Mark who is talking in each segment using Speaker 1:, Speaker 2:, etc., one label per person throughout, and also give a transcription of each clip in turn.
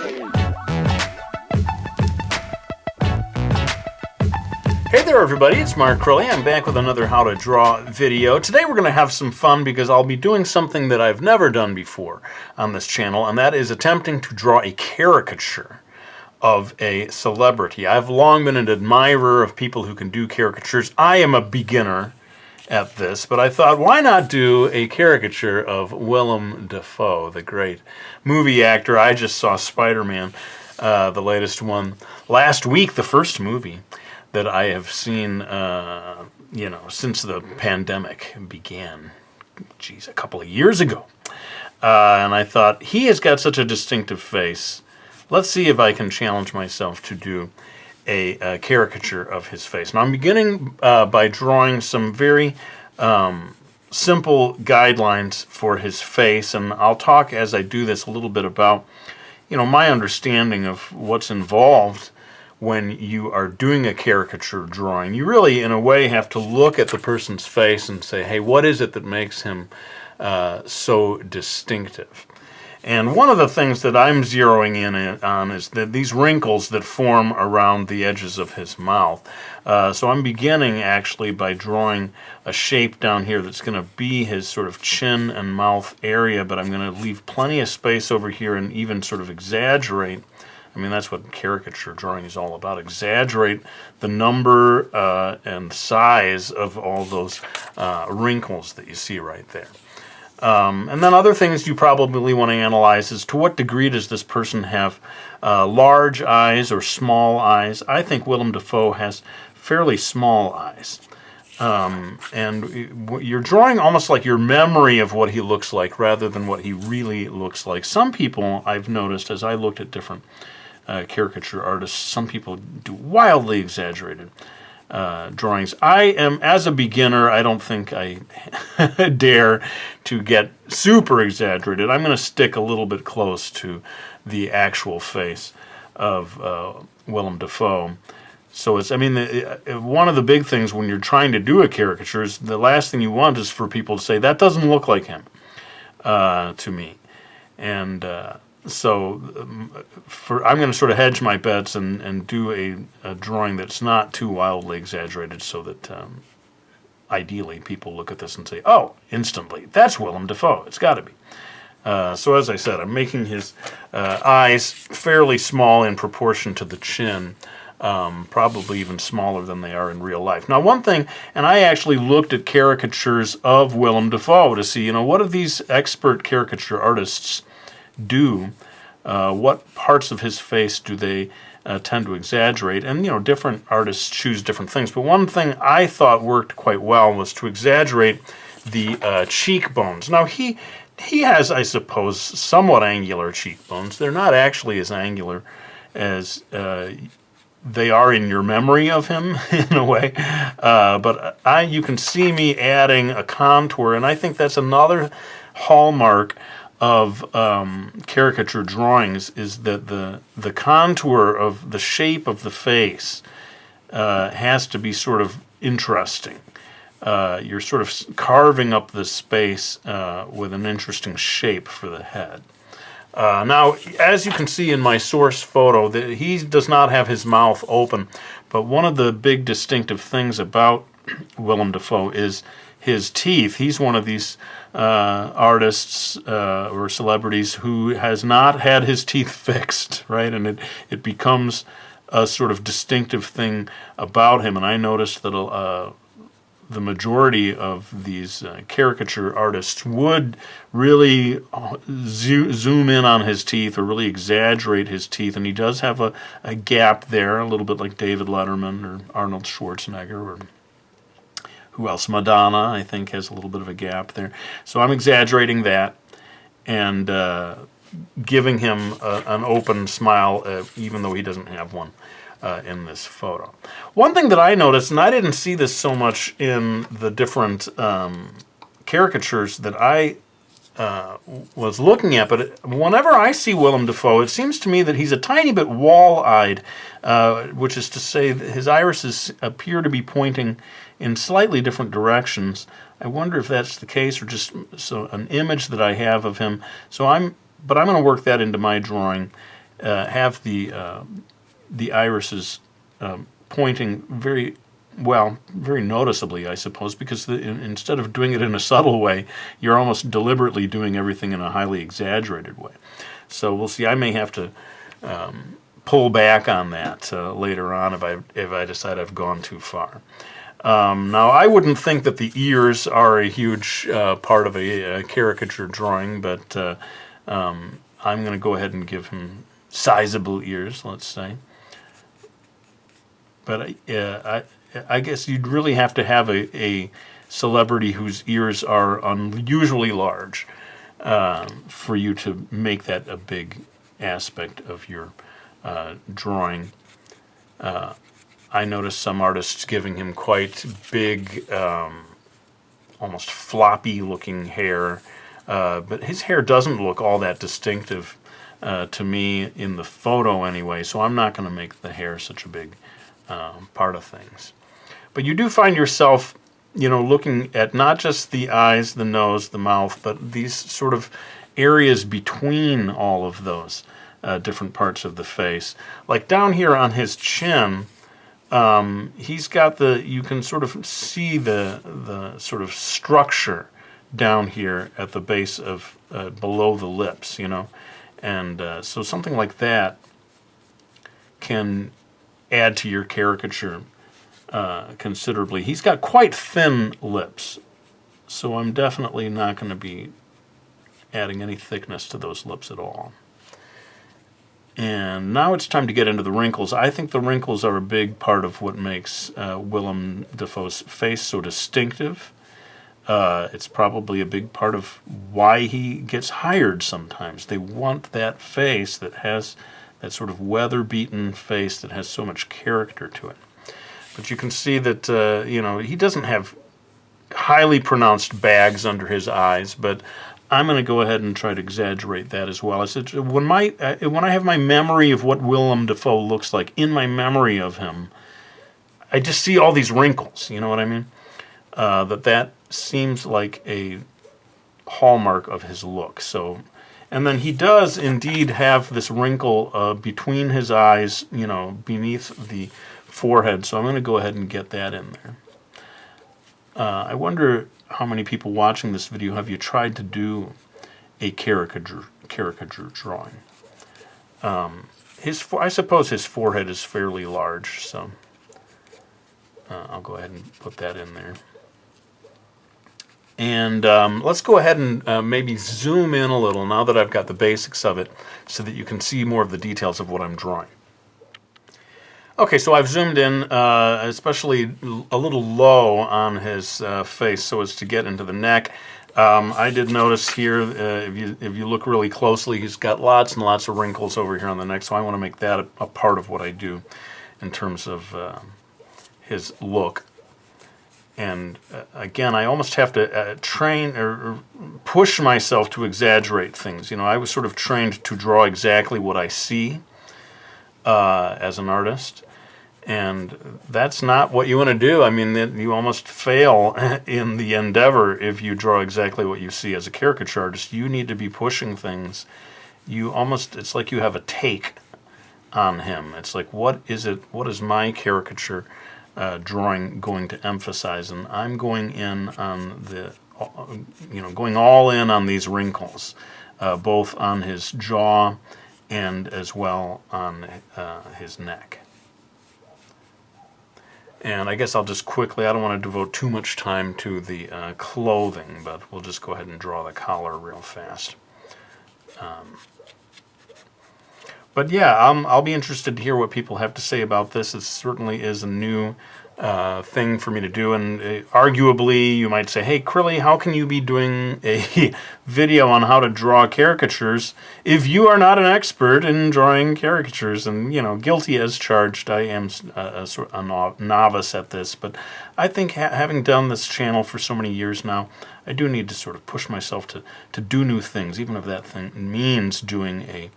Speaker 1: Hey there everybody, it's Mark Crowley. I'm back with another How to Draw video. Today we're going to have some fun because I'll be doing something that I've never done before on this channel, and that is attempting to draw a caricature of a celebrity. I've long been an admirer of people who can do caricatures. I am a beginner at this, but I thought, why not do a caricature of Willem Dafoe, the great movie actor. I just saw Spider-Man, the latest one, last week, the first movie that I have seen, since the pandemic began, a couple of years ago. And I thought, he has got such a distinctive face. Let's see if I can challenge myself to do a caricature of his face. Now, I'm beginning by drawing some very simple guidelines for his face, and I'll talk as I do this a little bit about, my understanding of what's involved when you are doing a caricature drawing. You really, in a way, have to look at the person's face and say, hey, what is it that makes him so distinctive? And one of the things that I'm zeroing in on is that these wrinkles that form around the edges of his mouth. So I'm beginning actually by drawing a shape down here that's going to be his sort of chin and mouth area, but I'm going to leave plenty of space over here and even sort of exaggerate. I mean, that's what caricature drawing is all about. Exaggerate the number and size of all those wrinkles that you see right there. And then other things you probably want to analyze is to what degree does this person have large eyes or small eyes. I think Willem Dafoe has fairly small eyes. And you're drawing almost like your memory of what he looks like rather than what he really looks like. Some people, I've noticed as I looked at different caricature artists, some people do wildly exaggerated drawings. I am, as a beginner, I don't think I dare to get super exaggerated. I'm going to stick a little bit close to the actual face of Willem Dafoe. So it's, one of the big things when you're trying to do a caricature is the last thing you want is for people to say, that doesn't look like him to me. And so I'm going to sort of hedge my bets and do a drawing that's not too wildly exaggerated so that ideally people look at this and say, oh, instantly, that's Willem Dafoe. It's got to be. So as I said, I'm making his eyes fairly small in proportion to the chin, probably even smaller than they are in real life. Now, one thing, and I actually looked at caricatures of Willem Dafoe to see, what do these expert caricature artists do? What parts of his face do they tend to exaggerate? And, different artists choose different things. But one thing I thought worked quite well was to exaggerate the cheekbones. Now, he has, I suppose, somewhat angular cheekbones. They're not actually as angular as they are in your memory of him, in a way. But you can see me adding a contour, and I think that's another hallmark of caricature drawings is that the contour of the shape of the face has to be sort of interesting. You're sort of carving up the space with an interesting shape for the head. Now, as you can see in my source photo, he does not have his mouth open, but one of the big distinctive things about Willem Dafoe is his teeth. He's one of these artists or celebrities who has not had his teeth fixed, right? And it becomes a sort of distinctive thing about him. And I noticed that the majority of these caricature artists would really zoom in on his teeth or really exaggerate his teeth. And he does have a gap there, a little bit like David Letterman or Arnold Schwarzenegger or who else? Madonna, I think, has a little bit of a gap there. So I'm exaggerating that and giving him an open smile, even though he doesn't have one in this photo. One thing that I noticed, and I didn't see this so much in the different caricatures that I was looking at, but whenever I see Willem Dafoe, it seems to me that he's a tiny bit wall-eyed, which is to say that his irises appear to be pointing in slightly different directions. I wonder if that's the case or just an image that I have of him. But I'm going to work that into my drawing have the irises pointing very well, very noticeably, I suppose, because instead of doing it in a subtle way, you're almost deliberately doing everything in a highly exaggerated way. So we'll see. I may have to pull back on that later on if I decide I've gone too far. Now, I wouldn't think that the ears are a huge part of a caricature drawing, but I'm going to go ahead and give him sizable ears, let's say. But I guess you'd really have to have a celebrity whose ears are unusually large for you to make that a big aspect of your drawing. I noticed some artists giving him quite big, almost floppy-looking hair, but his hair doesn't look all that distinctive to me in the photo anyway, so I'm not going to make the hair such a big part of things. But you do find yourself, looking at not just the eyes, the nose, the mouth, but these sort of areas between all of those different parts of the face. Like down here on his chin, he's got you can sort of see the sort of structure down here at the base of below the lips, and so something like that can add to your caricature considerably. He's got quite thin lips, so I'm definitely not going to be adding any thickness to those lips at all. And now it's time to get into the wrinkles. I think the wrinkles are a big part of what makes Willem Dafoe's face so distinctive. It's probably a big part of why he gets hired sometimes. They want that face that has that sort of weather-beaten face that has so much character to it. But you can see that, he doesn't have highly pronounced bags under his eyes, but I'm going to go ahead and try to exaggerate that as well. I said, when I have my memory of what Willem Dafoe looks like, in my memory of him, I just see all these wrinkles, you know what I mean? That seems like a hallmark of his look. So, and then he does indeed have this wrinkle between his eyes, beneath the forehead. So I'm going to go ahead and get that in there. I wonder how many people watching this video have you tried to do a caricature drawing. I suppose his forehead is fairly large, so I'll go ahead and put that in there. And let's go ahead and maybe zoom in a little now that I've got the basics of it so that you can see more of the details of what I'm drawing. Okay, so I've zoomed in, especially a little low on his face so as to get into the neck. I did notice here, if you look really closely, he's got lots and lots of wrinkles over here on the neck, so I want to make that a part of what I do in terms of his look. And again, I almost have to train or push myself to exaggerate things. I was sort of trained to draw exactly what I see as an artist, and that's not what you want to do. I mean, you almost fail in the endeavor if you draw exactly what you see as a caricature artist. You need to be pushing things. It's like you have a take on him. It's like, what is my caricature drawing going to emphasize? And I'm going in on going all in on these wrinkles, both on his jaw and as well on his neck. And I guess I'll just quickly, I don't want to devote too much time to the clothing, but we'll just go ahead and draw the collar real fast. But yeah, I'll be interested to hear what people have to say about this. It certainly is a new thing for me to do, and arguably you might say, hey Crilly, how can you be doing a video on how to draw caricatures if you are not an expert in drawing caricatures? And guilty as charged, I am a novice at this, but I think having done this channel for so many years now, I do need to sort of push myself to do new things, even if that thing means doing a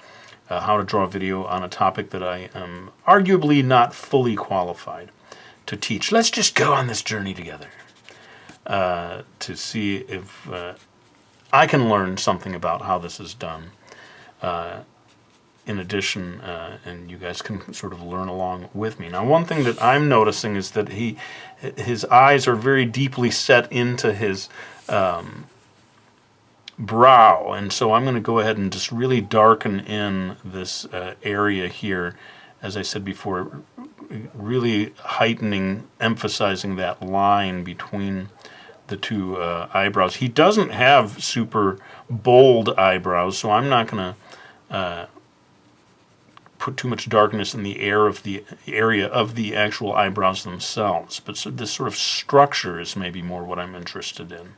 Speaker 1: how to draw video on a topic that I am arguably not fully qualified to teach. Let's just go on this journey together to see if I can learn something about how this is done in addition, and you guys can sort of learn along with me. Now, one thing that I'm noticing is that his eyes are very deeply set into his brow, and so I'm going to go ahead and just really darken in this area here, as I said before, really heightening, emphasizing that line between the two eyebrows. He doesn't have super bold eyebrows, so I'm not going to put too much darkness in the area of the actual eyebrows themselves. But so this sort of structure is maybe more what I'm interested in.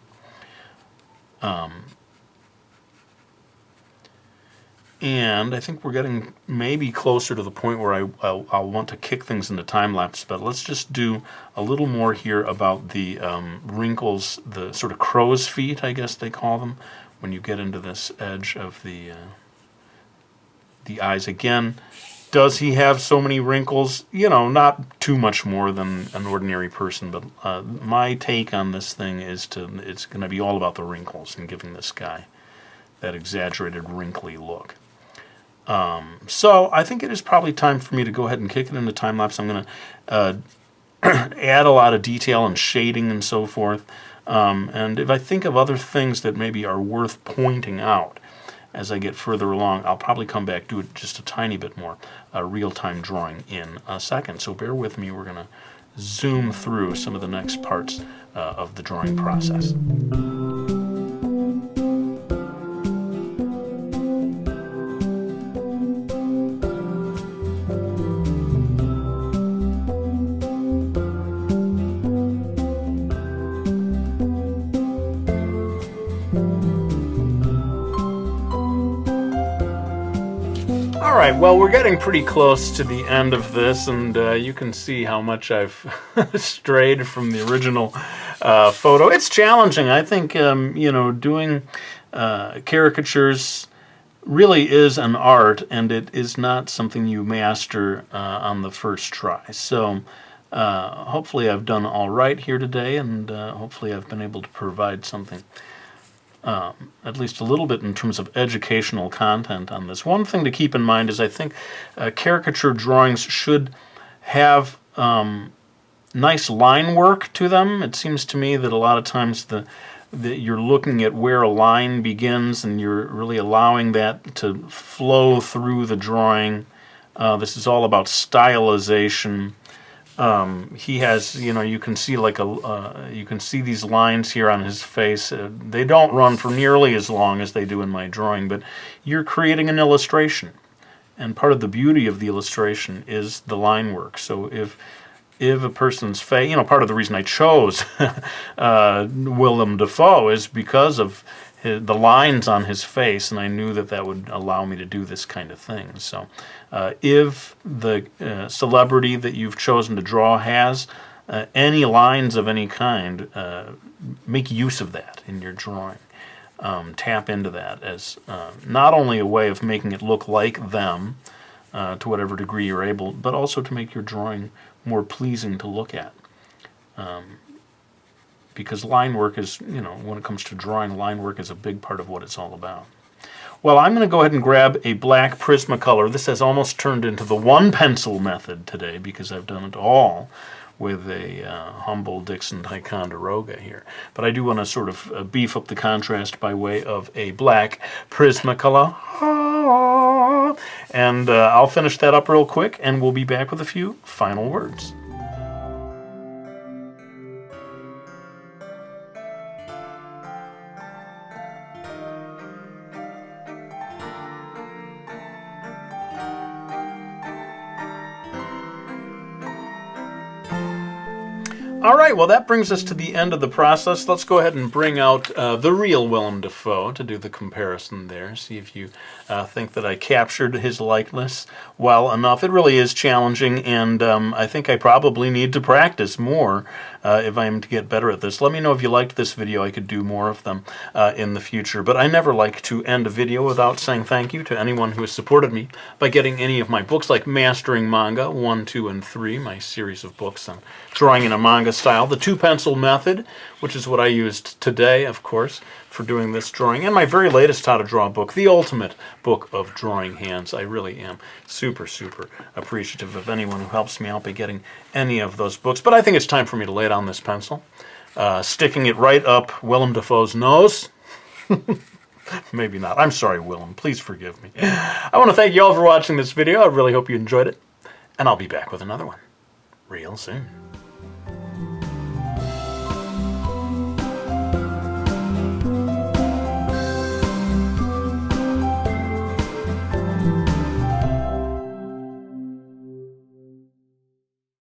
Speaker 1: And I think we're getting maybe closer to the point where I'll want to kick things into time-lapse, but let's just do a little more here about the wrinkles, the sort of crow's feet, I guess they call them, when you get into this edge of the eyes. Again, does he have so many wrinkles? You know, not too much more than an ordinary person, but my take on this thing is it's going to be all about the wrinkles and giving this guy that exaggerated wrinkly look. So I think it is probably time for me to go ahead and kick it into time-lapse. I'm going to add a lot of detail and shading and so forth. And if I think of other things that maybe are worth pointing out as I get further along, I'll probably come back, do it just a tiny bit more real-time drawing in a second. So bear with me. We're going to zoom through some of the next parts of the drawing process. Alright, well, we're getting pretty close to the end of this, and you can see how much I've strayed from the original photo. It's challenging. I think, doing caricatures really is an art, and it is not something you master on the first try. So hopefully I've done all right here today, and hopefully I've been able to provide something at least a little bit in terms of educational content on this. One thing to keep in mind is I think caricature drawings should have nice line work to them. It seems to me that a lot of times you're looking at where a line begins and you're really allowing that to flow through the drawing. This is all about stylization. He has, you can see you can see these lines here on his face. They don't run for nearly as long as they do in my drawing, but you're creating an illustration. And part of the beauty of the illustration is the line work. So if a person's face, part of the reason I chose Willem Dafoe is because of the lines on his face, and I knew that would allow me to do this kind of thing. So if the celebrity that you've chosen to draw has any lines of any kind, make use of that in your drawing. Tap into that as not only a way of making it look like them to whatever degree you're able, but also to make your drawing more pleasing to look at. Because line work is, when it comes to drawing, line work is a big part of what it's all about. Well, I'm going to go ahead and grab a black Prismacolor. This has almost turned into the one pencil method today because I've done it all with a humble Dixon Ticonderoga here. But I do want to sort of beef up the contrast by way of a black Prismacolor. And I'll finish that up real quick, and we'll be back with a few final words. All right, well, that brings us to the end of the process. Let's go ahead and bring out the real Willem Dafoe to do the comparison there. See if you think that I captured his likeness well enough. It really is challenging, and I think I probably need to practice more if I am to get better at this. Let me know if you liked this video. I could do more of them in the future. But I never like to end a video without saying thank you to anyone who has supported me by getting any of my books, like Mastering Manga 1, 2, and 3, my series of books on drawing in a manga manga style, the 2-pencil method, which is what I used today, of course, for doing this drawing, and my very latest How to Draw book, the ultimate book of drawing hands. I really am super, super appreciative of anyone who helps me out by getting any of those books. But I think it's time for me to lay down this pencil, sticking it right up Willem Dafoe's nose. Maybe not. I'm sorry, Willem. Please forgive me. I want to thank you all for watching this video. I really hope you enjoyed it, and I'll be back with another one real soon.